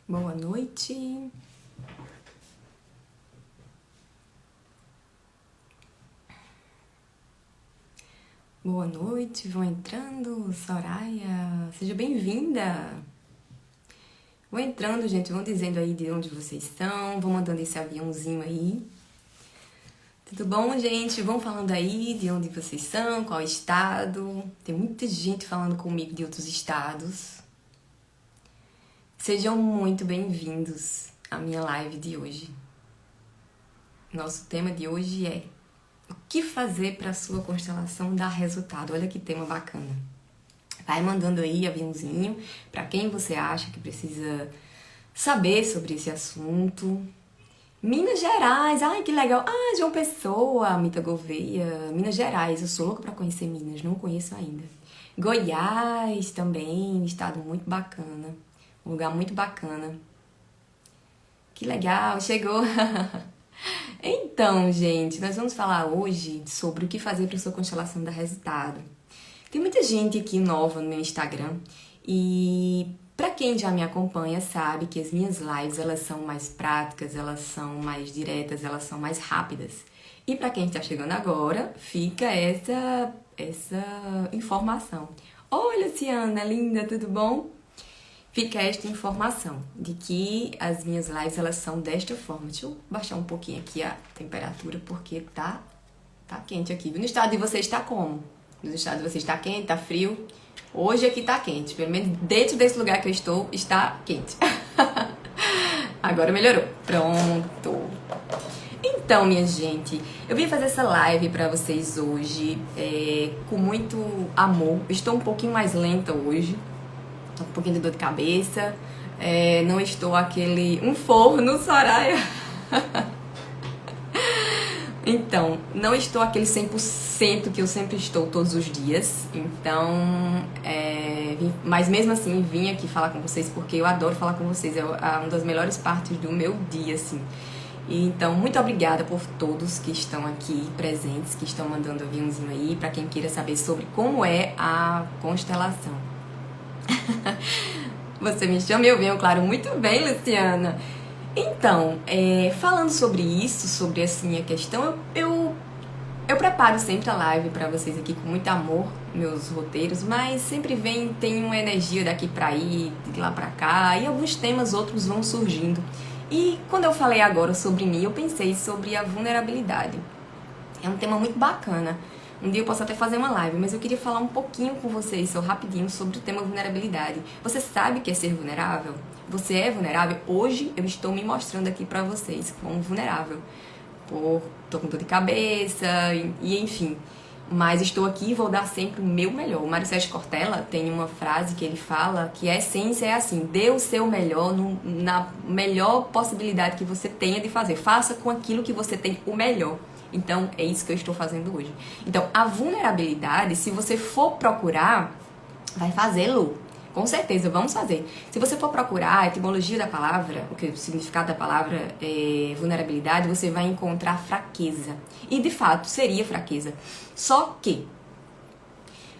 Boa noite. Boa noite, vão entrando. Soraya, seja bem-vinda. Vão entrando, gente, vão dizendo aí de onde vocês estão, vão mandando esse aviãozinho aí. Tudo bom, gente? Vão falando aí de onde vocês são, qual estado. Tem muita gente falando comigo de outros estados. Sejam muito bem-vindos à minha live de hoje. Nosso tema de hoje é: o que fazer para a sua constelação dar resultado? Olha que tema bacana. Vai mandando aí aviãozinho para quem você acha que precisa saber sobre esse assunto. Minas Gerais, ai que legal. Ah, João Pessoa, Mita Gouveia, Minas Gerais. Eu sou louca para conhecer Minas, não conheço ainda. Goiás também, estado muito bacana. Um lugar muito bacana. Que legal, chegou. Então, gente, nós vamos falar hoje sobre o que fazer para sua constelação dar resultado. Tem muita gente aqui nova no meu Instagram e para quem já me acompanha sabe que as minhas lives elas são mais práticas, elas são mais diretas, elas são mais rápidas. E para quem está chegando agora, fica essa informação. Oi, Luciana, linda, tudo bom? Fica esta informação de que as minhas lives elas são desta forma. Deixa eu baixar um pouquinho aqui a temperatura porque tá quente aqui. No estado de vocês está como? No estado de vocês está quente, está frio? Hoje aqui tá quente, pelo menos dentro desse lugar que eu estou está quente. Agora melhorou. Pronto. Então, minha gente, eu vim fazer essa live pra vocês hoje com muito amor. Estou um pouquinho mais lenta hoje. Tô com um pouquinho de dor de cabeça. Não estou um forno, Soraya. Então, não estou aquele 100% que eu sempre estou todos os dias. Então, mas mesmo assim, vim aqui falar com vocês porque eu adoro falar com vocês. É uma das melhores partes do meu dia, assim. Então, muito obrigada por todos que estão aqui presentes, que estão mandando aviãozinho aí, para quem queira saber sobre como é a constelação. Você me chama e eu venho, claro, muito bem, Luciana. Então, falando sobre isso, sobre assim a questão, eu preparo sempre a live pra vocês aqui com muito amor, meus roteiros, mas sempre tem uma energia daqui pra ir, de lá pra cá, e alguns temas outros vão surgindo. E quando eu falei agora sobre mim, eu pensei sobre a vulnerabilidade. É um tema muito bacana. Um dia eu posso até fazer uma live, mas eu queria falar um pouquinho com vocês, só rapidinho, sobre o tema vulnerabilidade. Você sabe o que é ser vulnerável? Você é vulnerável? Hoje eu estou me mostrando aqui pra vocês como vulnerável. Tô com dor de cabeça, e enfim. Mas estou aqui e vou dar sempre o meu melhor. O Mário Sérgio Cortella tem uma frase que ele fala que a essência é assim: dê o seu melhor na melhor possibilidade que você tenha de fazer. Faça com aquilo que você tem o melhor. Então, é isso que eu estou fazendo hoje. Então, a vulnerabilidade, se você for procurar, vai fazê-lo. Com certeza, vamos fazer. Se você for procurar a etimologia da palavra, o significado da palavra vulnerabilidade, você vai encontrar fraqueza. E, de fato, seria fraqueza. Só que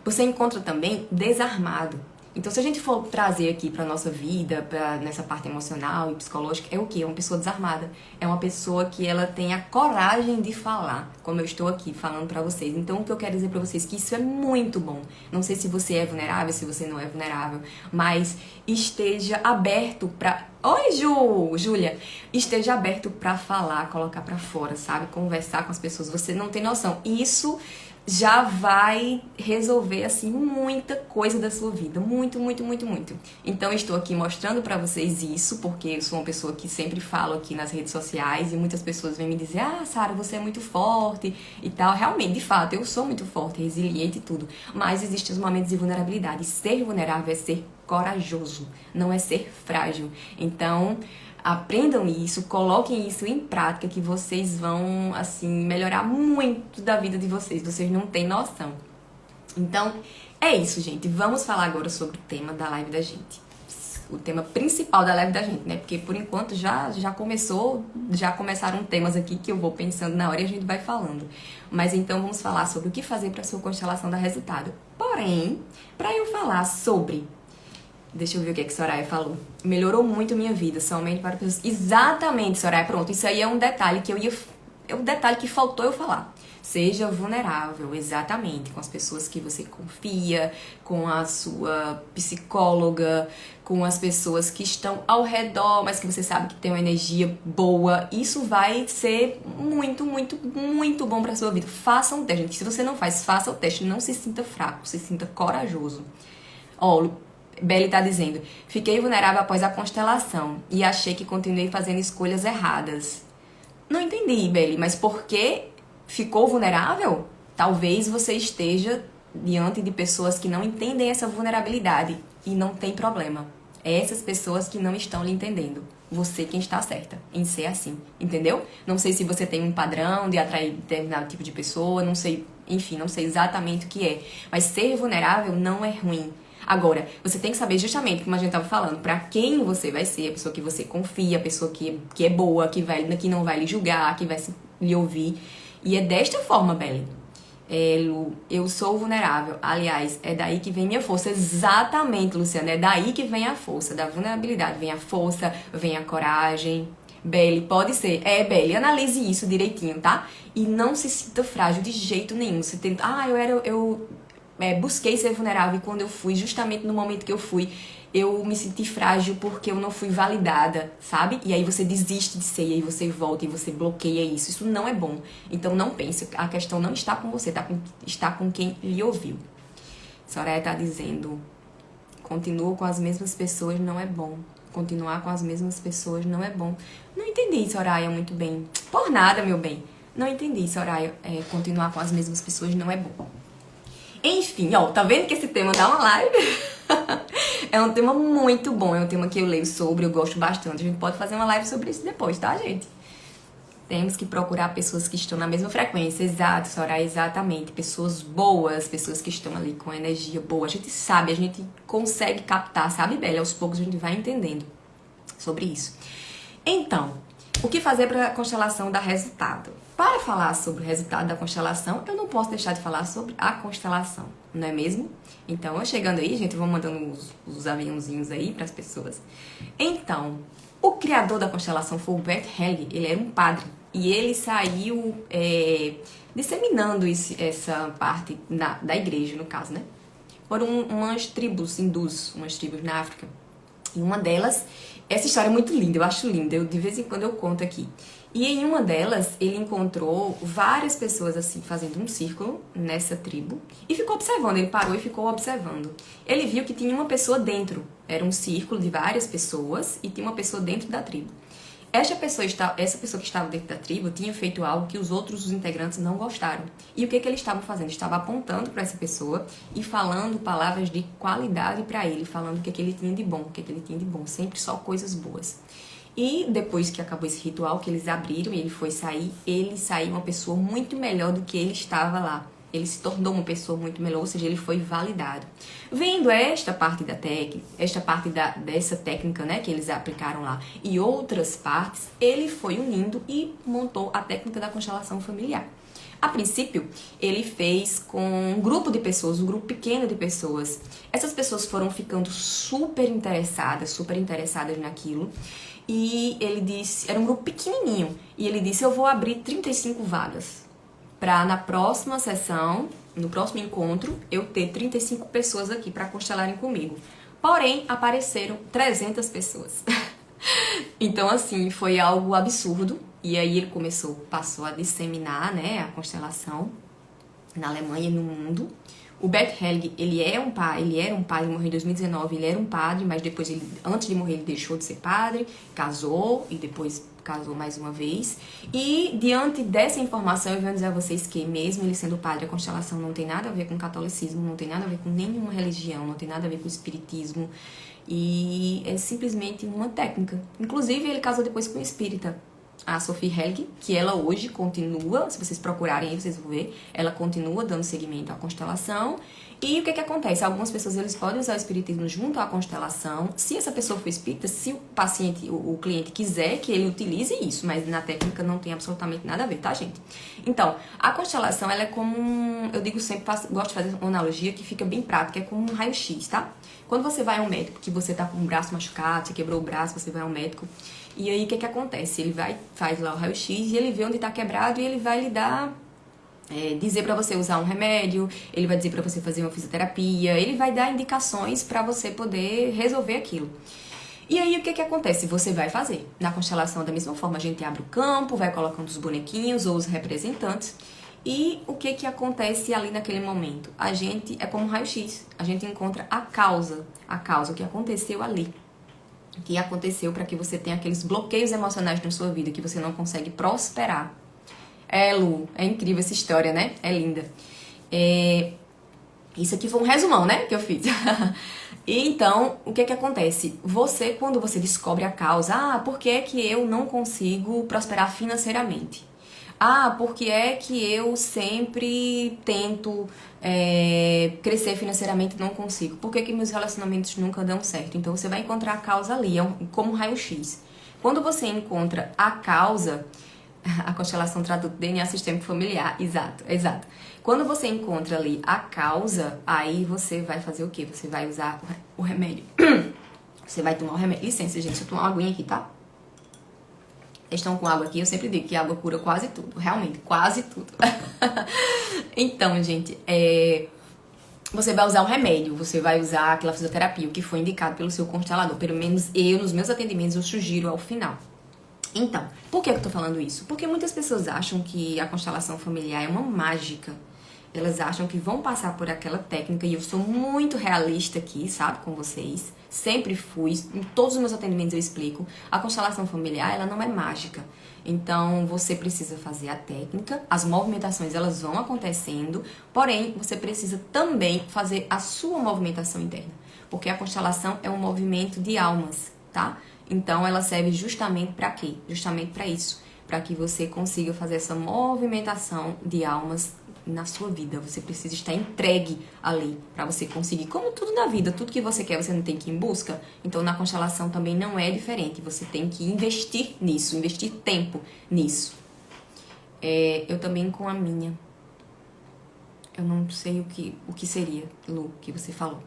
você encontra também desarmado. Então, se a gente for trazer aqui para nossa vida, nessa parte emocional e psicológica, é o quê? É uma pessoa desarmada. É uma pessoa que ela tem a coragem de falar, como eu estou aqui falando para vocês. Então, o que eu quero dizer para vocês é que isso é muito bom. Não sei se você é vulnerável, se você não é vulnerável, mas esteja aberto para... Oi, Júlia! Esteja aberto para falar, colocar para fora, sabe? Conversar com as pessoas. Você não tem noção. Isso já vai resolver, assim, muita coisa da sua vida. Muito, muito, muito, muito. Então, estou aqui mostrando pra vocês isso, porque eu sou uma pessoa que sempre falo aqui nas redes sociais e muitas pessoas vêm me dizer: ah, Sara, você é muito forte e tal. Realmente, de fato, eu sou muito forte, resiliente e tudo. Mas existem os momentos de vulnerabilidade. Ser vulnerável é ser corajoso, não é ser frágil. Então, aprendam isso, coloquem isso em prática que vocês vão, assim, melhorar muito da vida de vocês. Vocês não têm noção. Então, é isso, gente. Vamos falar agora sobre o tema da live da gente. O tema principal da live da gente, né? Porque, por enquanto, já começaram temas aqui que eu vou pensando na hora e a gente vai falando. Mas, então, vamos falar sobre o que fazer para a sua constelação dar resultado. Porém, para eu falar sobre Deixa eu ver o que é que Soraya falou. Melhorou muito minha vida, somente para pessoas... Exatamente, Soraya, pronto. Isso aí é um detalhe que é um detalhe que faltou eu falar. Seja vulnerável, exatamente, com as pessoas que você confia, com a sua psicóloga, com as pessoas que estão ao redor, mas que você sabe que tem uma energia boa. Isso vai ser muito, muito, muito bom para sua vida. Faça um teste, gente. Se você não faz, faça o teste. Não se sinta fraco, se sinta corajoso. Ó, Belly tá dizendo: fiquei vulnerável após a constelação e achei que continuei fazendo escolhas erradas. Não entendi, Belly, mas por que ficou vulnerável? Talvez você esteja diante de pessoas que não entendem essa vulnerabilidade e não tem problema. É essas pessoas que não estão lhe entendendo. Você quem está certa em ser assim, entendeu? Não sei se você tem um padrão de atrair determinado tipo de pessoa, não sei, enfim, não sei exatamente o que é. Mas ser vulnerável não é ruim. Agora, você tem que saber justamente, como a gente estava falando, pra quem você vai ser, a pessoa que você confia, a pessoa que é boa, que não vai lhe julgar, que vai lhe ouvir. E é desta forma, Belly. Lu, eu sou vulnerável. Aliás, é daí que vem minha força. Exatamente, Luciana. É daí que vem a força. Da vulnerabilidade vem a força, vem a coragem. Belly, pode ser. Belly, analise isso direitinho, tá? E não se sinta frágil de jeito nenhum. Você tenta... busquei ser vulnerável e quando eu fui, justamente no momento que eu fui, eu me senti frágil porque eu não fui validada, sabe? E aí você desiste de ser, e aí você volta e você bloqueia isso. Isso não é bom. Então não pense, a questão não está com você, está com quem lhe ouviu. Soraya tá dizendo: continuo com as mesmas pessoas não é bom. Continuar com as mesmas pessoas não é bom. Não entendi, Soraya, muito bem. Por nada, meu bem. Não entendi, Soraya. Continuar com as mesmas pessoas não é bom. Enfim, ó, tá vendo que esse tema dá uma live? É um tema muito bom, é um tema que eu leio sobre, eu gosto bastante. A gente pode fazer uma live sobre isso depois, tá, gente? Temos que procurar pessoas que estão na mesma frequência. Exato, Soraya, exatamente. Pessoas boas, pessoas que estão ali com energia boa. A gente sabe, a gente consegue captar, sabe, Bela? Aos poucos a gente vai entendendo sobre isso. Então, o que fazer para a constelação dar resultado? Para falar sobre o resultado da constelação, eu não posso deixar de falar sobre a constelação, não é mesmo? Então, eu chegando aí, gente, eu vou mandando os aviãozinhos aí para as pessoas. Então, o criador da constelação foi o Bert Hellinger, ele era um padre. E ele saiu disseminando essa parte da igreja, no caso, né? Foram umas tribos hindus, umas tribos na África. E uma delas, essa história é muito linda, eu acho linda, de vez em quando eu conto aqui. E em uma delas, ele encontrou várias pessoas assim, fazendo um círculo nessa tribo. E ficou observando, ele parou e ficou observando. Ele viu que tinha uma pessoa dentro. Era um círculo de várias pessoas e tinha uma pessoa dentro da tribo. Essa pessoa que estava dentro da tribo tinha feito algo que os outros integrantes não gostaram. E o que eles estavam fazendo? Estavam apontando para essa pessoa e falando palavras de qualidade para ele, falando o que ele tinha de bom, o que ele tinha de bom, sempre só coisas boas. E depois que acabou esse ritual, que eles abriram e ele saiu uma pessoa muito melhor do que ele estava lá. Ele se tornou uma pessoa muito melhor, ou seja, ele foi validado. Vendo esta parte da técnica, dessa técnica, né, que eles aplicaram lá, e outras partes, ele foi unindo e montou a técnica da constelação familiar. A princípio, ele fez com um grupo de pessoas, um grupo pequeno de pessoas. Essas pessoas foram ficando super interessadas naquilo. E ele disse, era um grupo pequenininho, e ele disse: eu vou abrir 35 vagas. Para na próxima sessão, no próximo encontro, eu ter 35 pessoas aqui para constelarem comigo. Porém, apareceram 300 pessoas. Então, assim, foi algo absurdo. E aí ele passou a disseminar, né, a constelação na Alemanha e no mundo. O Bert Hellinger, ele era um padre, morreu em 2019, ele era um padre, mas depois, antes de morrer, ele deixou de ser padre, casou e depois casou mais uma vez. E diante dessa informação, eu venho dizer a vocês que mesmo ele sendo padre, a constelação não tem nada a ver com catolicismo, não tem nada a ver com nenhuma religião, não tem nada a ver com espiritismo. E é simplesmente uma técnica. Inclusive, ele casou depois com um espírita. a Sophie Helg, que ela hoje continua, se vocês procurarem aí, vocês vão ver, ela continua dando seguimento à constelação. E o que acontece? Algumas pessoas eles podem usar o espiritismo junto à constelação. Se essa pessoa for espírita, se o paciente, o cliente quiser que ele utilize isso, mas na técnica não tem absolutamente nada a ver, tá, gente? Então, a constelação, ela é como eu digo sempre, gosto de fazer uma analogia que fica bem prática, é como um raio-x, tá? Quando você vai ao médico, que você tá com o braço machucado, você quebrou o braço, você vai ao médico, e aí o que acontece? Ele faz lá o raio-x e ele vê onde tá quebrado e ele vai lhe dar... dizer para você usar um remédio, ele vai dizer para você fazer uma fisioterapia, ele vai dar indicações para você poder resolver aquilo. E aí o que acontece? Você vai fazer. Na constelação da mesma forma, a gente abre o campo, vai colocando os bonequinhos ou os representantes. E o que acontece ali naquele momento? A gente é como um raio-x, a gente encontra a causa, o que aconteceu ali. O que aconteceu para que você tenha aqueles bloqueios emocionais na sua vida, que você não consegue prosperar. Lu, é incrível essa história, né? É linda. Isso aqui foi um resumão, né? Que eu fiz. E então, o que acontece? Você, quando você descobre a causa, por que é que eu não consigo prosperar financeiramente? Por que é que eu sempre tento crescer financeiramente e não consigo? Por que meus relacionamentos nunca dão certo? Então, você vai encontrar a causa ali, como um raio-x. Quando você encontra a causa... A constelação traduz DNA sistêmico familiar, exato. Quando você encontra ali a causa, aí você vai fazer o quê? Você vai usar o remédio. Você vai tomar o remédio. Licença, gente, deixa eu tomar uma aguinha aqui, tá? Vocês estão com água aqui, eu sempre digo que água cura quase tudo. Realmente, quase tudo. Então, gente, você vai usar um remédio, você vai usar aquela fisioterapia, o que foi indicado pelo seu constelador. Pelo menos eu, nos meus atendimentos, eu sugiro ao final. Então, por que eu tô falando isso? Porque muitas pessoas acham que a constelação familiar é uma mágica. Elas acham que vão passar por aquela técnica, e eu sou muito realista aqui, sabe, com vocês. Sempre fui, em todos os meus atendimentos eu explico. A constelação familiar, ela não é mágica. Então, você precisa fazer a técnica, as movimentações, elas vão acontecendo, porém, você precisa também fazer a sua movimentação interna. Porque a constelação é um movimento de almas, tá? Então, ela serve justamente para quê? Justamente para isso. Para que você consiga fazer essa movimentação de almas na sua vida. Você precisa estar entregue ali para você conseguir. Como tudo na vida, tudo que você quer, você não tem que ir em busca. Então, na constelação também não é diferente. Você tem que investir nisso, investir tempo nisso. Eu também com a minha. Eu não sei o que seria, Lu, que você falou.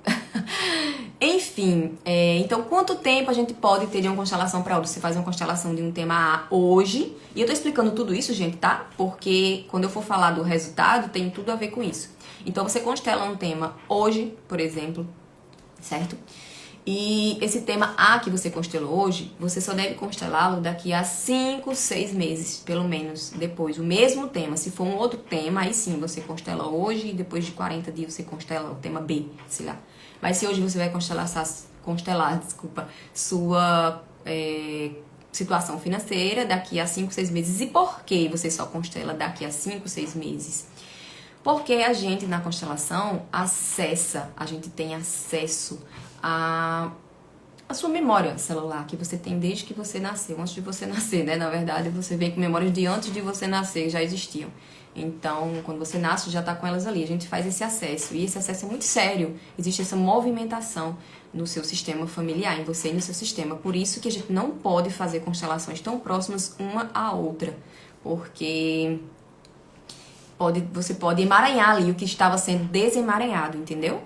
Enfim, então quanto tempo a gente pode ter de uma constelação para outra? Você faz uma constelação de um tema A hoje, e eu tô explicando tudo isso, gente, tá? Porque quando eu for falar do resultado, tem tudo a ver com isso. Então você constela um tema hoje, por exemplo, certo? E esse tema A que você constelou hoje, você só deve constelá-lo daqui a 5, 6 meses, pelo menos, depois. O mesmo tema. Se for um outro tema, aí sim, você constela hoje e depois de 40 dias você constela o tema B, sei lá. Mas se hoje você vai constelar sua situação financeira daqui a 5, 6 meses. E por que você só constela daqui a 5, 6 meses? Porque a gente, na constelação, a gente tem acesso a sua memória celular, que você tem desde que você nasceu, antes de você nascer, né? Na verdade, você vem com memórias de antes de você nascer, já existiam. Então, quando você nasce, já tá com elas ali. A gente faz esse acesso, e esse acesso é muito sério. Existe essa movimentação no seu sistema familiar, em você e no seu sistema. Por isso que a gente não pode fazer constelações tão próximas uma à outra, porque você pode emaranhar ali o que estava sendo desemaranhado, entendeu?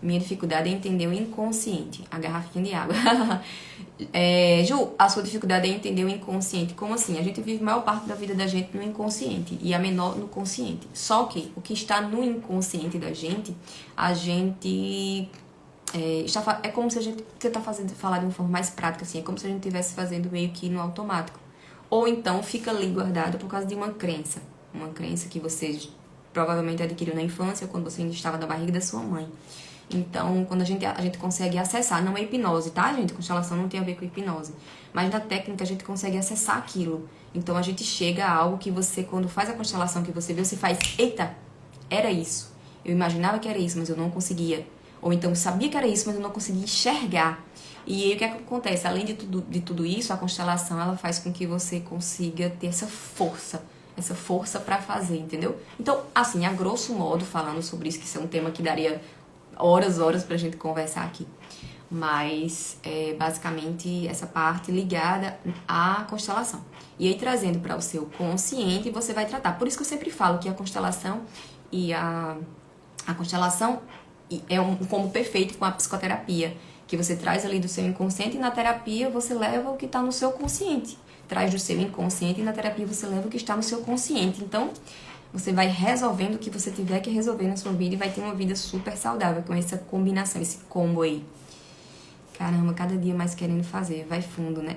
Minha dificuldade é entender o inconsciente. A garrafinha de água. Ju, a sua dificuldade é entender o inconsciente. Como assim? A gente vive a maior parte da vida da gente no inconsciente e a menor no consciente. Só que o que está no inconsciente da gente, a gente... é como se a gente... Você está falar de uma forma mais prática, assim. É como se a gente estivesse fazendo meio que no automático. Ou então fica ali guardado por causa de uma crença. Uma crença que você provavelmente adquiriu na infância, quando você ainda estava na barriga da sua mãe. Então, quando a gente consegue acessar, não é hipnose, tá, gente? Constelação não tem a ver com hipnose. Mas na técnica a gente consegue acessar aquilo. Então, a gente chega a algo que você, quando faz a constelação que você vê, você faz, eita, era isso. Eu imaginava que era isso, mas eu não conseguia. Ou então, eu sabia que era isso, mas eu não conseguia enxergar. E aí o que é que acontece? Além de tudo isso, a constelação ela faz com que você consiga ter essa força pra fazer, entendeu? Então, assim, a grosso modo, falando sobre isso, que isso é um tema que daria horas pra gente conversar aqui. Mas é basicamente essa parte ligada à constelação. E aí, trazendo para o seu consciente, você vai tratar. Por isso que eu sempre falo que a constelação e a constelação é um combo perfeito com a psicoterapia, que você traz ali do seu inconsciente e na terapia você leva o que está no seu consciente. Traz do seu inconsciente e na terapia você leva o que está no seu consciente. Então, você vai resolvendo o que você tiver que resolver na sua vida e vai ter uma vida super saudável com essa combinação, esse combo aí. Caramba, cada dia mais querendo fazer. Vai fundo, né?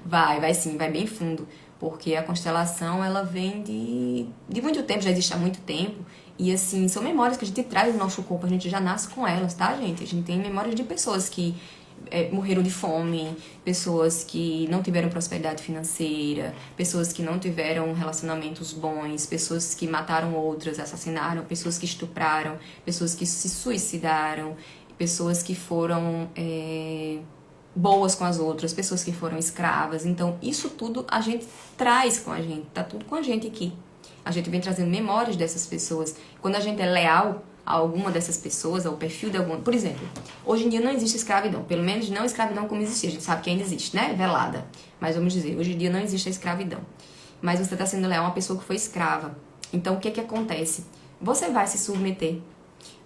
Vai sim, vai bem fundo. Porque a constelação, ela vem de muito tempo, já existe há muito tempo. E assim, são memórias que a gente traz no nosso corpo, a gente já nasce com elas, tá, gente? A gente tem memórias de pessoas que morreram de fome, pessoas que não tiveram prosperidade financeira, pessoas que não tiveram relacionamentos bons, pessoas que mataram outras, assassinaram, pessoas que estupraram, pessoas que se suicidaram, pessoas que foram boas com as outras, pessoas que foram escravas. Então, isso tudo a gente traz com a gente, tá tudo com a gente aqui. A gente vem trazendo memórias dessas pessoas. Quando a gente é leal a alguma dessas pessoas, ao perfil de alguma... Por exemplo, hoje em dia não existe escravidão. Pelo menos não escravidão como existia. A gente sabe que ainda existe, né? Velada. Mas vamos dizer, hoje em dia não existe a escravidão. Mas você está sendo leal a uma pessoa que foi escrava. Então, o que acontece? Você vai se submeter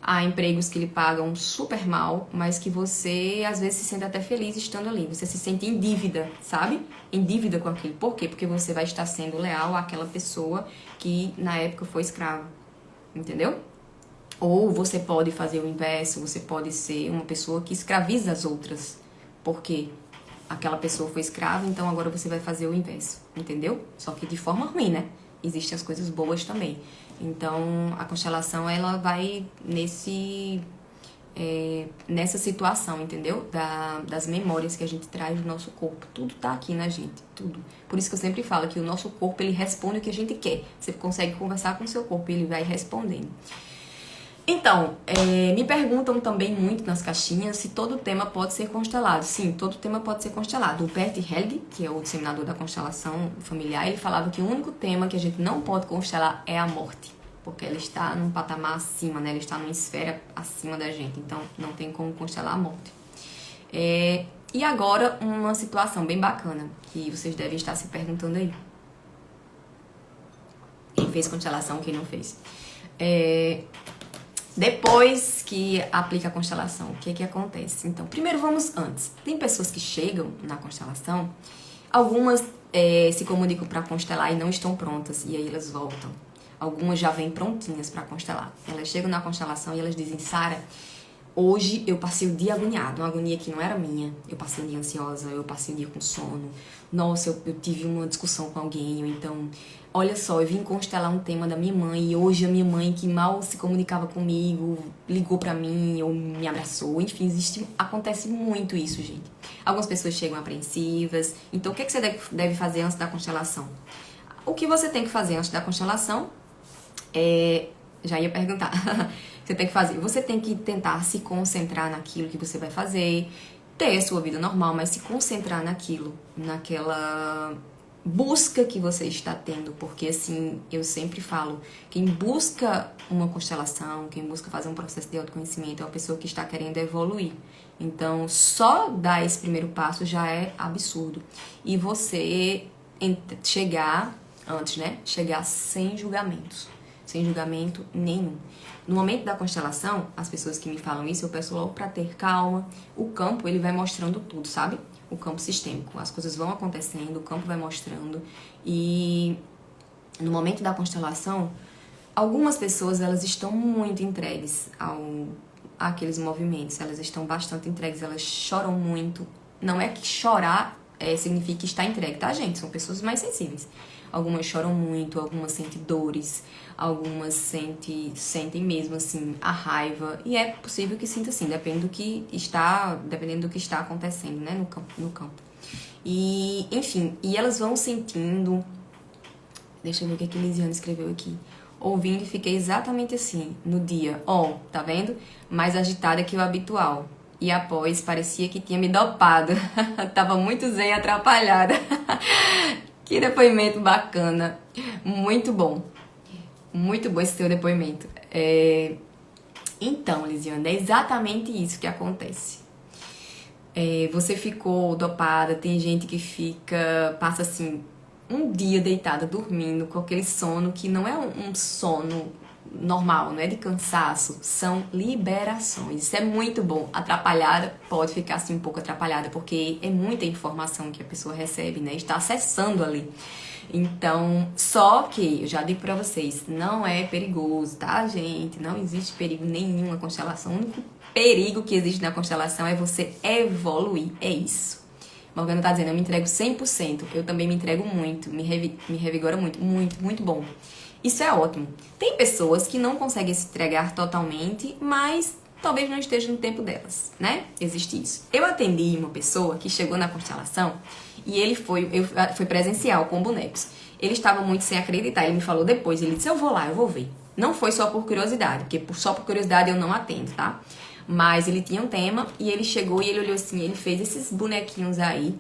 a empregos que lhe pagam super mal, mas que você às vezes se sente até feliz estando ali. Você se sente em dívida, sabe? Em dívida com aquilo. Por quê? Porque você vai estar sendo leal àquela pessoa que na época foi escrava. Entendeu? Ou você pode fazer o inverso, você pode ser uma pessoa que escraviza as outras. Porque aquela pessoa foi escrava, então agora você vai fazer o inverso. Entendeu? Só que de forma ruim, né? Existem as coisas boas também. Então, a constelação, ela vai nessa situação, entendeu? Das memórias que a gente traz do nosso corpo. Tudo tá aqui na gente, tudo. Por isso que eu sempre falo que o nosso corpo, ele responde o que a gente quer. Você consegue conversar com o seu corpo e ele vai respondendo. Então, me perguntam também muito nas caixinhas se todo tema pode ser constelado. Sim, todo tema pode ser constelado. O Bert Helling, que é o disseminador da constelação familiar, ele falava que o único tema que a gente não pode constelar é a morte. Porque ela está num patamar acima, né? Ela está numa esfera acima da gente. Então, não tem como constelar a morte. E agora, uma situação bem bacana, que vocês devem estar se perguntando aí. Quem fez constelação, quem não fez. Depois que aplica a constelação, o que acontece? Então, primeiro vamos antes. Tem pessoas que chegam na constelação, algumas se comunicam para constelar e não estão prontas, e aí elas voltam. Algumas já vêm prontinhas para constelar. Elas chegam na constelação e elas dizem: Sara, hoje eu passei o dia agoniado, uma agonia que não era minha. Eu passei um dia ansiosa, eu passei um dia com sono. Nossa, eu tive uma discussão com alguém, ou então... Olha só, eu vim constelar um tema da minha mãe e hoje a minha mãe, que mal se comunicava comigo, ligou pra mim ou me abraçou. Enfim, acontece muito isso, gente. Algumas pessoas chegam apreensivas. Então, o que você deve fazer antes da constelação? O que você tem que fazer antes da constelação já ia perguntar. Você tem que fazer. Você tem que tentar se concentrar naquilo que você vai fazer, ter a sua vida normal, mas se concentrar naquilo, naquela busca que você está tendo, porque assim, eu sempre falo, quem busca uma constelação, quem busca fazer um processo de autoconhecimento é uma pessoa que está querendo evoluir. Então, só dar esse primeiro passo já é absurdo. E você chegar antes, né? Chegar sem julgamentos, sem julgamento nenhum. No momento da constelação, as pessoas que me falam isso, eu peço logo para ter calma. O campo, ele vai mostrando tudo, sabe? O campo sistêmico. As coisas vão acontecendo, o campo vai mostrando. E no momento da constelação, algumas pessoas, elas estão muito entregues àqueles movimentos. Elas estão bastante entregues, elas choram muito. Não é que chorar significa estar entregue, tá, gente? São pessoas mais sensíveis. Algumas choram muito, algumas sentem dores, algumas sentem mesmo, assim, a raiva. E é possível que sinta assim, dependendo do que está acontecendo, né, no campo. E, enfim, e elas vão sentindo... Deixa eu ver o que a Lisiane escreveu aqui. Ouvindo e fiquei exatamente assim, no dia. Tá vendo? Mais agitada que o habitual. e após parecia que tinha me dopado. Tava muito zen, atrapalhada. Que depoimento bacana. Muito bom. Muito bom esse teu depoimento. Então, Lisiane, é exatamente isso que acontece. Você ficou dopada, tem gente que passa assim, um dia deitada, dormindo, com aquele sono que não é um sono normal, não é de cansaço, são liberações. Isso é muito bom. Atrapalhada, pode ficar assim um pouco atrapalhada, porque é muita informação que a pessoa recebe, né? Está acessando ali. Então, só que, eu já digo pra vocês, não é perigoso, tá, gente? Não existe perigo nenhum na constelação. O único perigo que existe na constelação é você evoluir, é isso. Morgana tá dizendo, eu me entrego 100%, eu também me entrego muito, me revigora muito, muito, muito bom. Isso é ótimo. Tem pessoas que não conseguem se entregar totalmente, mas talvez não esteja no tempo delas, né? Existe isso. Eu atendi uma pessoa que chegou na constelação e ele foi presencial com bonecos. Ele estava muito sem acreditar, ele me falou depois, ele disse, eu vou lá, eu vou ver. Não foi só por curiosidade, porque só por curiosidade eu não atendo, tá? Mas ele tinha um tema e ele chegou e ele olhou assim, ele fez esses bonequinhos aí.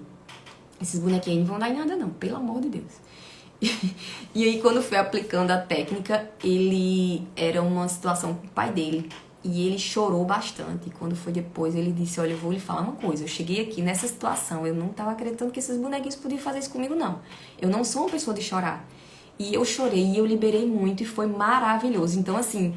Esses bonequinhos não vão dar em nada não, pelo amor de Deus. E aí quando foi aplicando a técnica, ele era uma situação com o pai dele. E ele chorou bastante. E quando foi depois, ele disse, olha, eu vou lhe falar uma coisa. Eu cheguei aqui nessa situação, eu não estava acreditando que esses bonequinhos podiam fazer isso comigo, não. Eu não sou uma pessoa de chorar. E eu chorei e eu liberei muito e foi maravilhoso. Então, assim,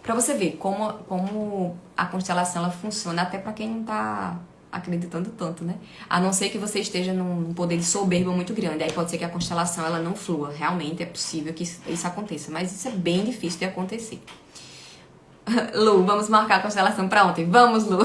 pra você ver como a constelação ela funciona, até pra quem não tá acreditando tanto, né? A não ser que você esteja num poder de soberba muito grande. Aí pode ser que a constelação ela não flua. Realmente é possível que isso aconteça. Mas isso é bem difícil de acontecer. Lu, vamos marcar a constelação pra ontem. Vamos, Lu.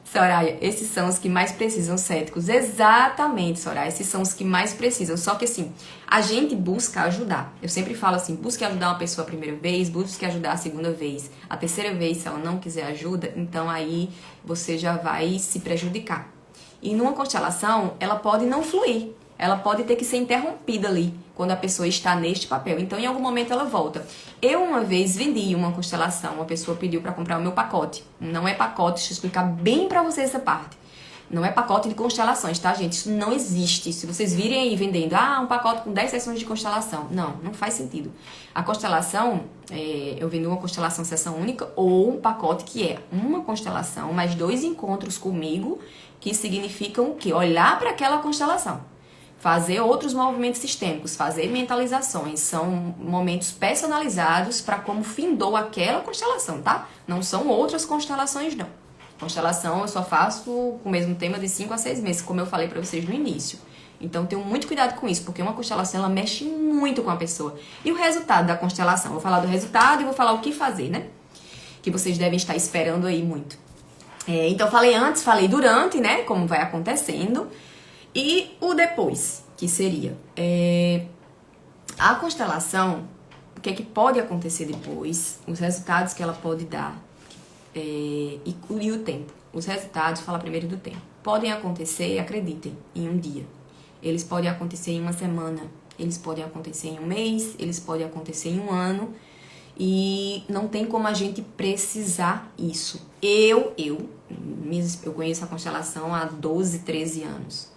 Soraya, esses são os que mais precisam, céticos. Exatamente, Soraya, esses são os que mais precisam. Só que assim, a gente busca ajudar. Eu sempre falo assim, busque ajudar uma pessoa a primeira vez, busque ajudar a segunda vez. A terceira vez, se ela não quiser ajuda, então aí você já vai se prejudicar. E numa constelação, ela pode não fluir. Ela pode ter que ser interrompida ali, quando a pessoa está neste papel. Então, em algum momento, ela volta. Eu, uma vez, vendi uma constelação. Uma pessoa pediu para comprar o meu pacote. Não é pacote, deixa eu explicar bem para vocês essa parte. Não é pacote de constelações, tá, gente? Isso não existe. Se vocês virem aí vendendo, um pacote com 10 sessões de constelação. Não faz sentido. A constelação, eu vendo uma constelação sessão única ou um pacote que é uma constelação, mais 2 encontros comigo, que significam o quê? Olhar para aquela constelação. Fazer outros movimentos sistêmicos, fazer mentalizações, são momentos personalizados para como findou aquela constelação, tá? Não são outras constelações, não. Constelação eu só faço com o mesmo tema de 5 a 6 meses, como eu falei para vocês no início. Então tenham muito cuidado com isso, porque uma constelação ela mexe muito com a pessoa. E o resultado da constelação? Vou falar do resultado e vou falar o que fazer, né? Que vocês devem estar esperando aí muito. Então falei antes, falei durante, né? Como vai acontecendo. E o depois, que seria a constelação, o que é que pode acontecer depois, os resultados que ela pode dar e o tempo. Os resultados, fala primeiro do tempo. Podem acontecer, acreditem, em um dia. Eles podem acontecer em uma semana, eles podem acontecer em um mês, eles podem acontecer em um ano. E não tem como a gente precisar isso. Eu conheço a constelação há 12, 13 anos.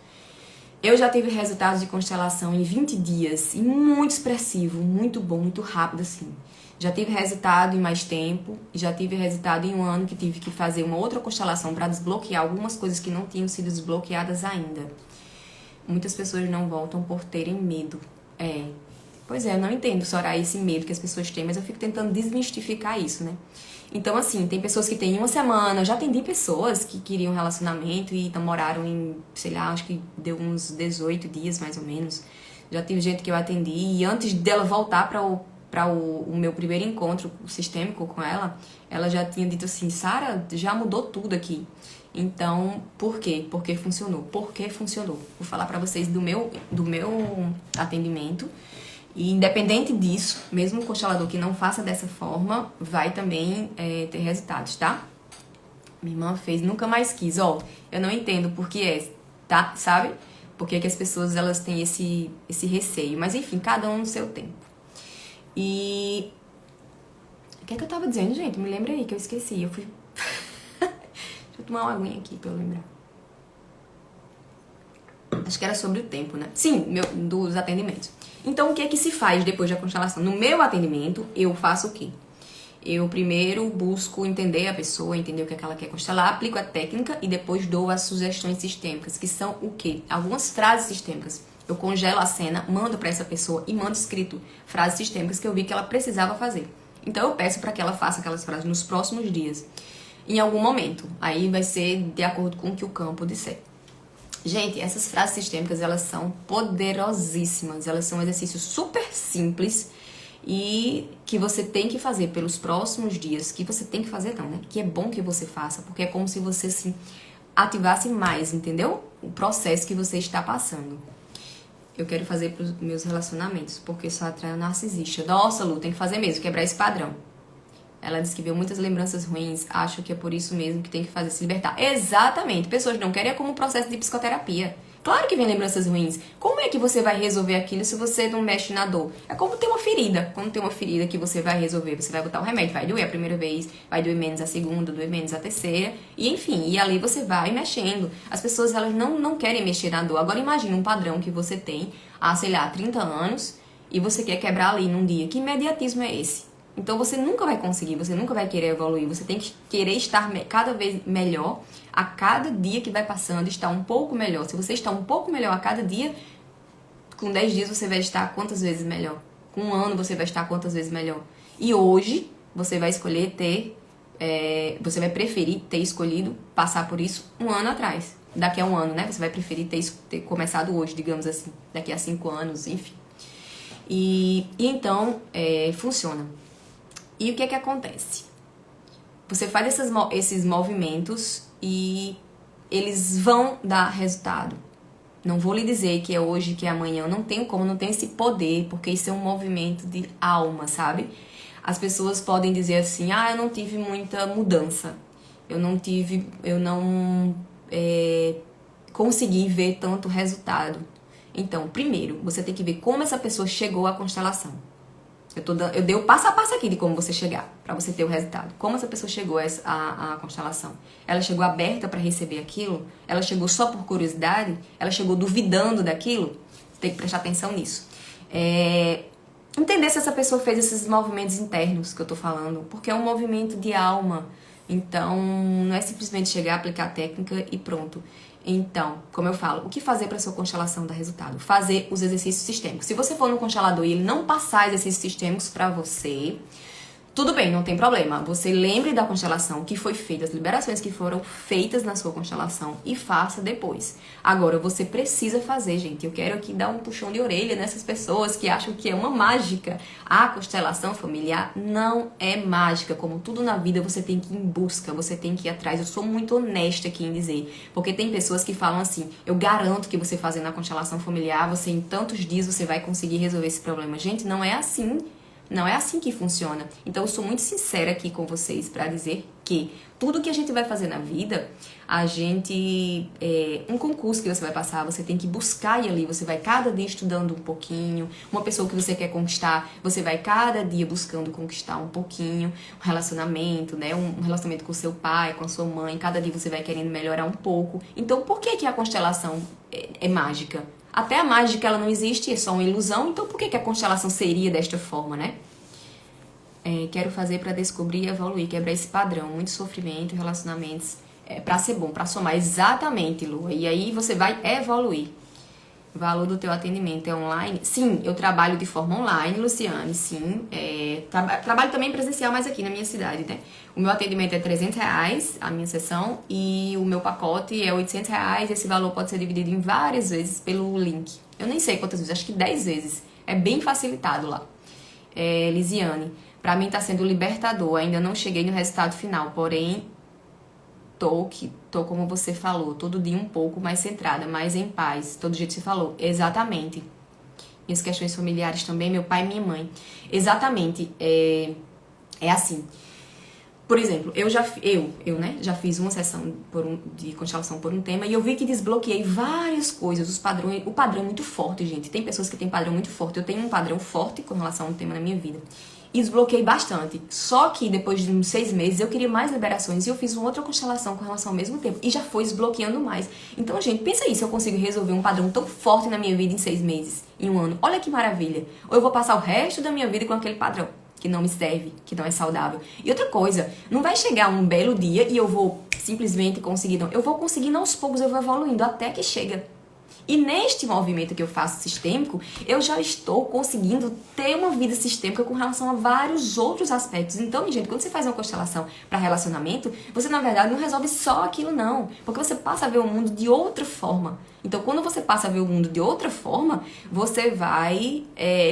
Eu já tive resultados de constelação em 20 dias, e muito expressivo, muito bom, muito rápido, assim. Já tive resultado em mais tempo, e já tive resultado em um ano que tive que fazer uma outra constelação para desbloquear algumas coisas que não tinham sido desbloqueadas ainda. Muitas pessoas não voltam por terem medo. Pois é, eu não entendo, Soraya, esse medo que as pessoas têm, mas eu fico tentando desmistificar isso, né? Então, assim, tem pessoas que têm uma semana, eu já atendi pessoas que queriam um relacionamento e namoraram em, sei lá, acho que deu uns 18 dias, mais ou menos. Já tive gente que eu atendi e antes dela voltar para o meu primeiro encontro sistêmico com ela, ela já tinha dito assim, Sara, já mudou tudo aqui. Então, por quê? Porque funcionou. Por que funcionou? Vou falar para vocês do meu atendimento. E independente disso, mesmo o constelador que não faça dessa forma, vai também ter resultados, tá? Minha irmã fez, nunca mais quis. Eu não entendo por que tá? Sabe? Por que as pessoas elas têm esse receio. Mas enfim, cada um no seu tempo. E... O que é que eu tava dizendo, gente? Me lembra aí que eu esqueci. Eu fui eu tomar uma aguinha aqui pra eu lembrar. Acho que era sobre o tempo, né? Sim, dos atendimentos. Então, o que é que se faz depois da constelação? No meu atendimento, eu faço o quê? Eu primeiro busco entender a pessoa, entender o que é que ela quer constelar, aplico a técnica e depois dou as sugestões sistêmicas, que são o quê? Algumas frases sistêmicas. Eu congelo a cena, mando para essa pessoa e mando escrito frases sistêmicas que eu vi que ela precisava fazer. Então, eu peço para que ela faça aquelas frases nos próximos dias, em algum momento. Aí vai ser de acordo com o que o campo disser. Gente, essas frases sistêmicas, elas são poderosíssimas. Elas são um exercício super simples e que você tem que fazer pelos próximos dias. Que você tem que fazer não, né? Que é bom que você faça, porque é como se você se ativasse mais, entendeu? O processo que você está passando. Eu quero fazer para os meus relacionamentos, porque só atrai o narcisista. Nossa, Lu, tem que fazer mesmo, quebrar esse padrão. Ela disse que viu muitas lembranças ruins, acho que é por isso mesmo que tem que fazer se libertar. Exatamente, pessoas não querem, é como um processo de psicoterapia. Claro que vem lembranças ruins. Como é que você vai resolver aquilo se você não mexe na dor? É como ter uma ferida. Quando tem uma ferida que você vai resolver, você vai botar um remédio, vai doer a primeira vez, vai doer menos a segunda, doer menos a terceira, e enfim, e ali você vai mexendo. As pessoas, elas não querem mexer na dor. Agora imagine um padrão que você tem há, sei lá, 30 anos, e você quer quebrar ali num dia. Que imediatismo é esse? Então você nunca vai conseguir, você nunca vai querer evoluir, você tem que querer estar cada vez melhor, a cada dia que vai passando, estar um pouco melhor. Se você está um pouco melhor a cada dia, com 10 dias você vai estar quantas vezes melhor? Com um ano você vai estar quantas vezes melhor? E hoje você vai escolher você vai preferir ter escolhido passar por isso um ano atrás. Daqui a um ano, né? Você vai preferir ter começado hoje, digamos assim, daqui a 5 anos, enfim. E então, funciona. E o que é que acontece? Você faz esses movimentos e eles vão dar resultado. Não vou lhe dizer que é hoje, que é amanhã. Eu não tenho como, não tenho esse poder, porque isso é um movimento de alma, sabe? As pessoas podem dizer assim, eu não tive muita mudança. Eu não consegui ver tanto resultado. Então, primeiro, você tem que ver como essa pessoa chegou à constelação. Eu dei o passo a passo aqui de como você chegar, pra você ter o resultado. Como essa pessoa chegou à constelação? Ela chegou aberta para receber aquilo? Ela chegou só por curiosidade? Ela chegou duvidando daquilo? Você tem que prestar atenção nisso. Entender se essa pessoa fez esses movimentos internos que eu tô falando, porque é um movimento de alma. Então, não é simplesmente chegar, aplicar a técnica e pronto. Então, como eu falo, o que fazer para sua constelação dar resultado? Fazer os exercícios sistêmicos. Se você for no constelador e ele não passar exercícios sistêmicos para você, tudo bem, não tem problema. Você lembre da constelação, o que foi feito, as liberações que foram feitas na sua constelação e faça depois. Agora, você precisa fazer, gente. Eu quero aqui dar um puxão de orelha nessas pessoas que acham que é uma mágica. A constelação familiar não é mágica. Como tudo na vida, você tem que ir em busca, você tem que ir atrás. Eu sou muito honesta aqui em dizer, porque tem pessoas que falam assim, eu garanto que você fazendo a constelação familiar, você em tantos dias você vai conseguir resolver esse problema. Gente, não é assim. Não é assim que funciona. Então, eu sou muito sincera aqui com vocês para dizer que tudo que a gente vai fazer na vida, um concurso que você vai passar, você tem que buscar ir ali, você vai cada dia estudando um pouquinho, uma pessoa que você quer conquistar, você vai cada dia buscando conquistar um pouquinho, um relacionamento, né, um relacionamento com seu pai, com a sua mãe, cada dia você vai querendo melhorar um pouco. Então, por que a constelação é mágica? Até a mágica ela não existe, é só uma ilusão, então por que a constelação seria desta forma, né? Quero fazer para descobrir e evoluir, quebrar esse padrão, muito sofrimento, relacionamentos, para ser bom, para somar, exatamente, Lua. E aí você vai evoluir. O valor do teu atendimento é online? Sim, eu trabalho de forma online, Luciane, sim. Trabalho também presencial, mas aqui na minha cidade, né? O meu atendimento é R$300, a minha sessão, e o meu pacote é R$800. Esse valor pode ser dividido em várias vezes pelo link. Eu nem sei quantas vezes, acho que 10 vezes. É bem facilitado lá. Lisiane, pra mim tá sendo libertador. Ainda não cheguei no resultado final, porém tô como você falou, todo dia um pouco mais centrada, mais em paz, todo jeito que você falou. Exatamente. Minhas questões familiares também, meu pai e minha mãe. Exatamente. É assim. Por exemplo, eu já fiz uma sessão de constelação por um tema e eu vi que desbloqueei várias coisas, o padrão é muito forte, gente. Tem pessoas que têm padrão muito forte. Eu tenho um padrão forte com relação a um tema na minha vida. e desbloqueei bastante. Só que depois de uns 6 meses eu queria mais liberações e eu fiz uma outra constelação com relação ao mesmo tempo e já foi desbloqueando mais. Então, gente, pensa aí se eu consigo resolver um padrão tão forte na minha vida em 6 meses, em um ano. Olha que maravilha. Ou eu vou passar o resto da minha vida com aquele padrão que não me serve, que não é saudável. E outra coisa, não vai chegar um belo dia e eu vou simplesmente conseguir, não. Eu vou conseguindo aos poucos, eu vou evoluindo até que chega. E neste movimento que eu faço sistêmico, eu já estou conseguindo ter uma vida sistêmica com relação a vários outros aspectos. Então, gente, quando você faz uma constelação para relacionamento, você na verdade não resolve só aquilo não, porque você passa a ver o mundo de outra forma. Então, quando você passa a ver o mundo de outra forma, você vai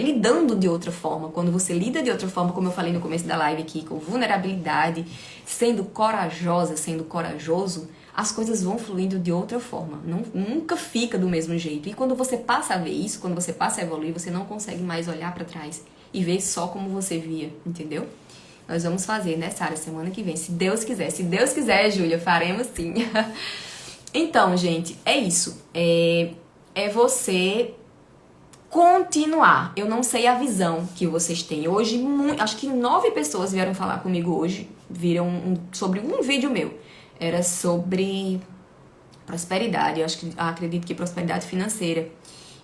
lidando de outra forma. Quando você lida de outra forma, como eu falei no começo da live aqui, com vulnerabilidade, sendo corajosa, sendo corajoso, as coisas vão fluindo de outra forma. Nunca fica do mesmo jeito. E quando você passa a ver isso, quando você passa a evoluir, você não consegue mais olhar pra trás e ver só como você via, entendeu? Nós vamos fazer nessa área semana que vem, se Deus quiser. Se Deus quiser, Júlia, faremos sim. Então, gente, é isso. É você continuar. Eu não sei a visão que vocês têm. Hoje, acho que 9 pessoas vieram falar comigo hoje, viram sobre um vídeo meu. Era sobre prosperidade, acredito que prosperidade financeira.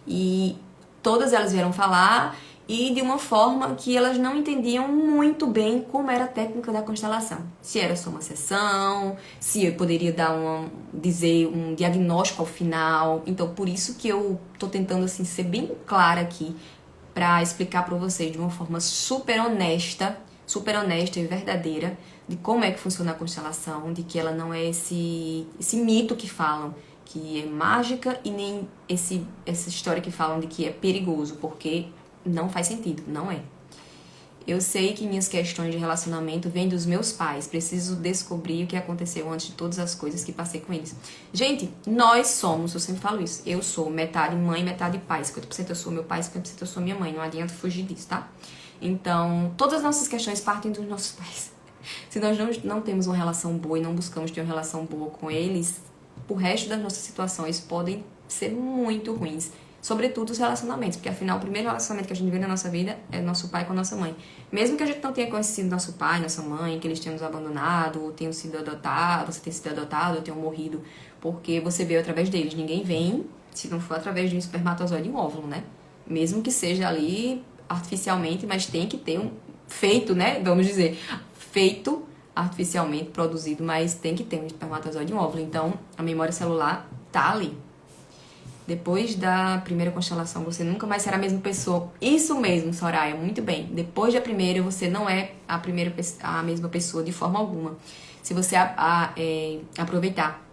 E todas elas vieram falar e de uma forma que elas não entendiam muito bem como era a técnica da constelação. Se era só uma sessão, se eu poderia dizer um diagnóstico ao final. Então, por isso que eu tô tentando assim ser bem clara aqui para explicar para vocês de uma forma super honesta e verdadeira de como é que funciona a constelação, de que ela não é esse mito que falam, que é mágica, e nem essa história que falam de que é perigoso, porque não faz sentido, não é. Eu sei que minhas questões de relacionamento vêm dos meus pais, preciso descobrir o que aconteceu antes de todas as coisas que passei com eles. Gente, nós somos, eu sempre falo isso, eu sou metade mãe, metade pai, 50% eu sou meu pai, 50% eu sou minha mãe, não adianta fugir disso, tá? Então, todas as nossas questões partem dos nossos pais. Se nós não temos uma relação boa e não buscamos ter uma relação boa com eles, o resto das nossas situações podem ser muito ruins. Sobretudo os relacionamentos, porque afinal o primeiro relacionamento que a gente vê na nossa vida é nosso pai com a nossa mãe. Mesmo que a gente não tenha conhecido nosso pai, nossa mãe, que eles tenham nos abandonado, ou tenham sido adotados, você tenha sido adotado, ou tenham morrido, porque você veio através deles. Ninguém vem se não for através de um espermatozoide e um óvulo, né? Mesmo que seja ali artificialmente, mas tem que ter um feito, né? Vamos dizer, feito artificialmente, produzido, mas tem que ter um espermatozoide e um óvulo. Então, a memória celular tá ali. Depois da primeira constelação, você nunca mais será a mesma pessoa. Isso mesmo, Soraya, muito bem. Depois da primeira, você não é a mesma pessoa de forma alguma. Se você aproveitar.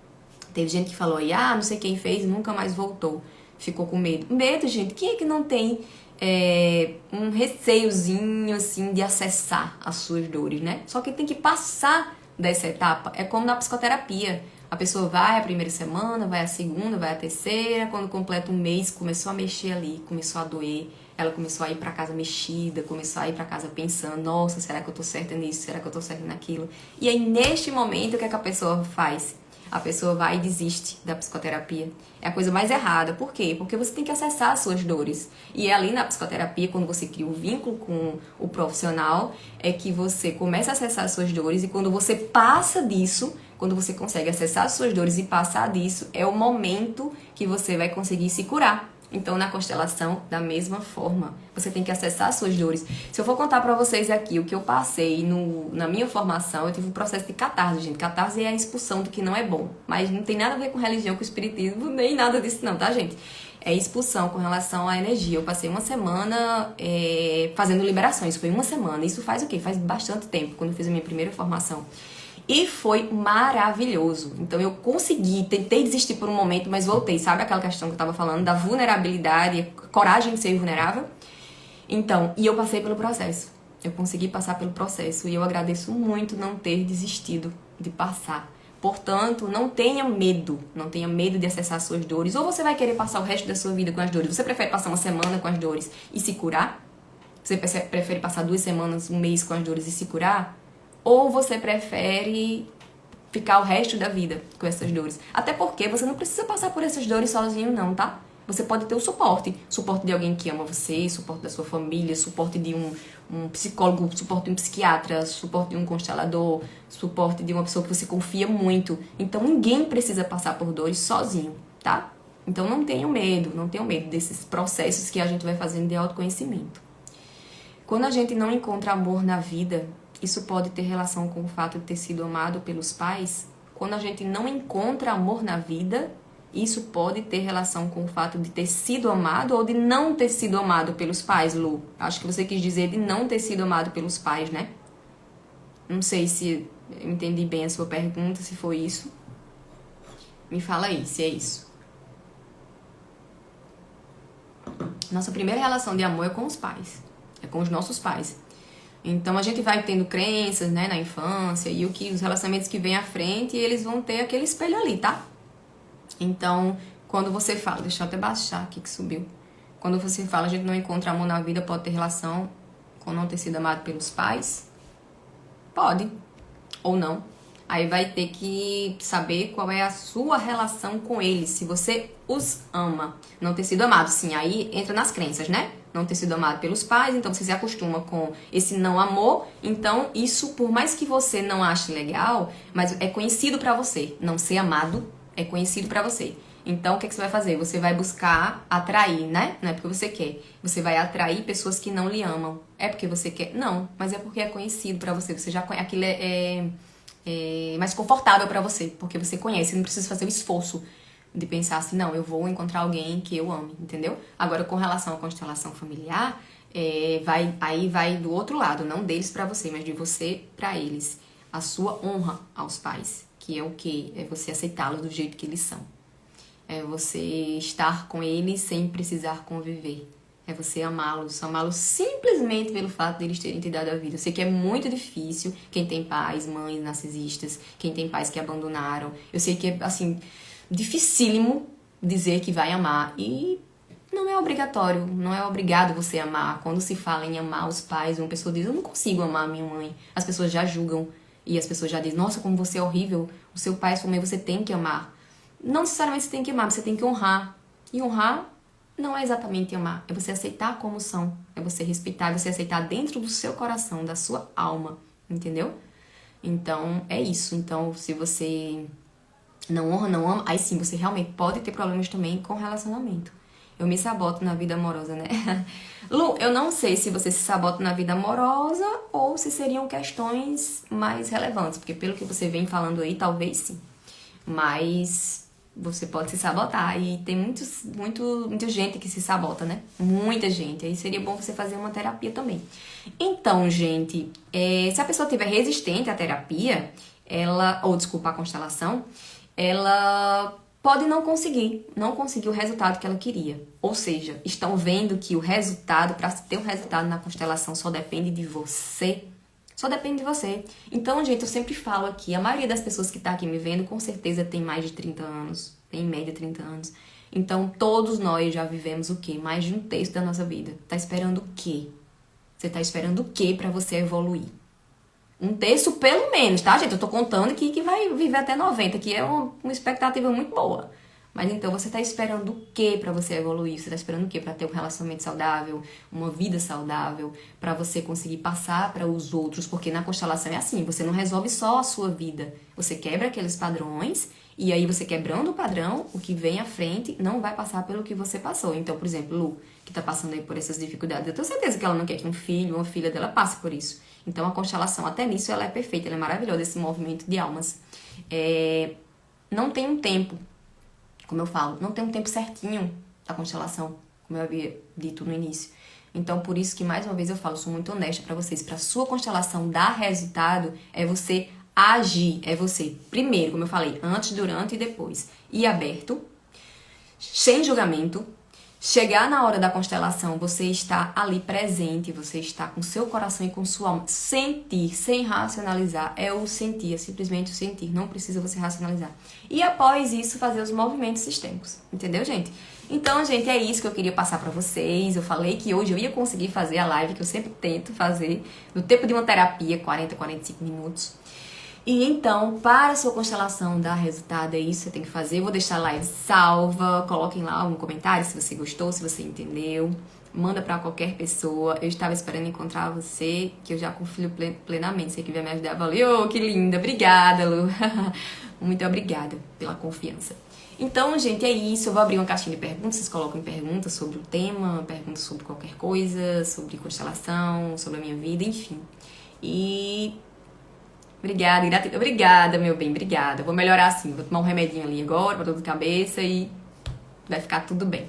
Teve gente que falou aí, não sei quem fez, nunca mais voltou. Ficou com medo. Medo, gente, quem é que não tem um receiozinho, assim, de acessar as suas dores, né? Só que tem que passar dessa etapa. É como na psicoterapia. A pessoa vai a primeira semana, vai a segunda, vai a terceira. Quando completa um mês, começou a mexer ali, começou a doer. Ela começou a ir pra casa mexida, começou a ir pra casa pensando, nossa, será que eu tô certa nisso? Será que eu tô certa naquilo? E aí, neste momento, o que é que a pessoa faz? A pessoa vai e desiste da psicoterapia. É a coisa mais errada. Por quê? Porque você tem que acessar as suas dores. E é ali na psicoterapia, quando você cria o vínculo com o profissional, é que você começa a acessar as suas dores. E quando você passa disso, quando você consegue acessar as suas dores e passar disso, é o momento que você vai conseguir se curar. Então, na constelação, da mesma forma, você tem que acessar as suas dores. Se eu for contar pra vocês aqui o que eu passei na minha formação, eu tive um processo de catarse, gente. Catarse é a expulsão do que não é bom. Mas não tem nada a ver com religião, com espiritismo, nem nada disso não, tá, gente? É expulsão com relação à energia. Eu passei uma semana fazendo liberações. Foi uma semana. Isso faz o quê? Faz bastante tempo, quando eu fiz a minha primeira formação. E foi maravilhoso. Então eu tentei desistir por um momento, mas voltei. Sabe aquela questão que eu tava falando da vulnerabilidade, coragem de ser vulnerável? Então, e eu passei pelo processo. Eu consegui passar pelo processo e eu agradeço muito não ter desistido de passar. Portanto, não tenha medo de acessar as suas dores. Ou você vai querer passar o resto da sua vida com as dores. Você prefere passar uma semana com as dores e se curar? Você prefere passar 2 semanas, um mês com as dores e se curar? Ou você prefere ficar o resto da vida com essas dores? Até porque você não precisa passar por essas dores sozinho não, tá? Você pode ter o suporte de alguém que ama você, suporte da sua família, suporte de um psicólogo, suporte de um psiquiatra, suporte de um constelador, suporte de uma pessoa que você confia muito. Então ninguém precisa passar por dores sozinho, tá? Então não tenham medo desses processos que a gente vai fazendo de autoconhecimento. Quando a gente não encontra amor na vida, isso pode ter relação com o fato de ter sido amado pelos pais. Quando a gente não encontra amor na vida, isso pode ter relação com o fato de ter sido amado ou de não ter sido amado pelos pais, Lu. Acho que você quis dizer de não ter sido amado pelos pais, né? Não sei se eu entendi bem a sua pergunta, se foi isso. Me fala aí, se é isso. Nossa primeira relação de amor é com os pais. É com os nossos pais. Então a gente vai tendo crenças, né, na infância, e os relacionamentos que vêm à frente, eles vão ter aquele espelho ali, tá? Então, quando você fala, deixa eu até baixar aqui que subiu. Quando você fala, a gente não encontra amor na vida, pode ter relação com não ter sido amado pelos pais? Pode, ou não. Aí vai ter que saber qual é a sua relação com eles, se você os ama. Não ter sido amado, sim, aí entra nas crenças, né? Não ter sido amado pelos pais, então você se acostuma com esse não amor. Então isso, por mais que você não ache legal, mas é conhecido pra você. Não ser amado é conhecido pra você. Então o que você vai fazer? Você vai buscar atrair, né? Não é porque você quer. Você vai atrair pessoas que não lhe amam. É porque você quer? Não, mas é porque é conhecido pra você. Você já conhece, aquilo é mais confortável pra você, porque você conhece, você não precisa fazer o esforço de pensar assim, não, eu vou encontrar alguém que eu ame, entendeu? Agora, com relação à constelação familiar, aí vai do outro lado, não deles pra você, mas de você pra eles. A sua honra aos pais, que é o quê? É você aceitá-los do jeito que eles são. É você estar com eles sem precisar conviver. É você amá-los simplesmente pelo fato de eles terem te dado a vida. Eu sei que é muito difícil, quem tem pais, mães narcisistas, quem tem pais que abandonaram. Eu sei que é, assim, dificílimo dizer que vai amar. E não é obrigatório, não é obrigado você amar. Quando se fala em amar os pais, uma pessoa diz, eu não consigo amar minha mãe. As pessoas já julgam e as pessoas já dizem, nossa, como você é horrível. O seu pai e sua mãe você tem que amar. Não necessariamente você tem que amar, você tem que honrar. E honrar não é exatamente amar, é você aceitar como são, é você respeitar, é você aceitar dentro do seu coração, da sua alma, entendeu? Então, é isso. Então, se você não honra, não ama, aí sim, você realmente pode ter problemas também com relacionamento. Eu me saboto na vida amorosa, né? Lu, eu não sei se você se sabota na vida amorosa ou se seriam questões mais relevantes, porque pelo que você vem falando aí, talvez sim. Mas você pode se sabotar e tem muita gente que se sabota, né? Muita gente. Aí seria bom você fazer uma terapia também. Então, gente, se a pessoa tiver resistente à terapia, à constelação, ela pode não conseguir o resultado que ela queria. Ou seja, estão vendo que o resultado, para ter um resultado na constelação, só depende de você. Só depende de você. Então, gente, eu sempre falo aqui, a maioria das pessoas que tá aqui me vendo, com certeza tem mais de 30 anos. Tem em média 30 anos. Então, todos nós já vivemos o quê? Mais de um terço da nossa vida. Tá esperando o quê? Você tá esperando o quê pra você evoluir? Um terço pelo menos, tá, gente? Eu tô contando aqui que vai viver até 90, que é uma expectativa muito boa. Mas então você tá esperando o quê pra você evoluir? Você tá esperando o quê pra ter um relacionamento saudável, uma vida saudável, pra você conseguir passar para os outros? Porque na constelação é assim, você não resolve só a sua vida. Você quebra aqueles padrões e aí você quebrando o padrão, o que vem à frente não vai passar pelo que você passou. Então, por exemplo, Lu, que tá passando aí por essas dificuldades, eu tenho certeza que ela não quer que um filho ou uma filha dela passe por isso. Então a constelação, até nisso, ela é perfeita, ela é maravilhosa, esse movimento de almas. Não tem um tempo, como eu falo, não tem um tempo certinho da constelação, como eu havia dito no início. Então, por isso que, mais uma vez, eu falo, sou muito honesta pra vocês. Pra sua constelação dar resultado, é você agir. É você, primeiro, como eu falei, antes, durante e depois. Ir aberto, sem julgamento. Chegar na hora da constelação, você está ali presente, você está com seu coração e com sua alma. Sentir, sem racionalizar, é o sentir, é simplesmente o sentir, não precisa você racionalizar. E após isso, fazer os movimentos sistêmicos, entendeu, gente? Então, gente, é isso que eu queria passar pra vocês. Eu falei que hoje eu ia conseguir fazer a live, que eu sempre tento fazer, no tempo de uma terapia, 40, 45 minutos. E então, para a sua constelação dar resultado, é isso que você tem que fazer. Eu vou deixar a live salva, coloquem lá um comentário se você gostou, se você entendeu. manda pra qualquer pessoa. Eu estava esperando encontrar você, que eu já confio plenamente. Você que vai me ajudar. Valeu, que linda. Obrigada, Lu. Muito obrigada pela confiança. Então, gente, é isso. Eu vou abrir uma caixinha de perguntas. Vocês colocam perguntas sobre o tema, perguntas sobre qualquer coisa, sobre constelação, sobre a minha vida, enfim. E obrigada, gratidão. Obrigada, meu bem, obrigada. Vou melhorar assim. Vou tomar um remedinho ali agora pra dor de cabeça e vai ficar tudo bem.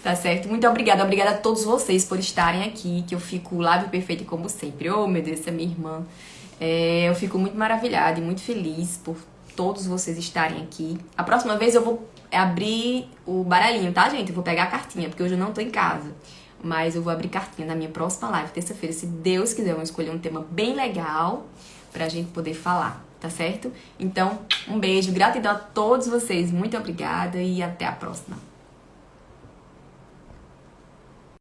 Tá certo? Muito obrigada. Obrigada a todos vocês por estarem aqui, que eu fico lábio perfeito como sempre. Oh, meu Deus, essa é minha irmã. Eu fico muito maravilhada e muito feliz por todos vocês estarem aqui. A próxima vez eu vou abrir o baralhinho, tá, gente? Eu vou pegar a cartinha, porque hoje eu não tô em casa. Mas eu vou abrir cartinha na minha próxima live, terça-feira. Se Deus quiser, eu vou escolher um tema bem legal pra gente poder falar, tá certo? Então, um beijo, gratidão a todos vocês. Muito obrigada e até a próxima.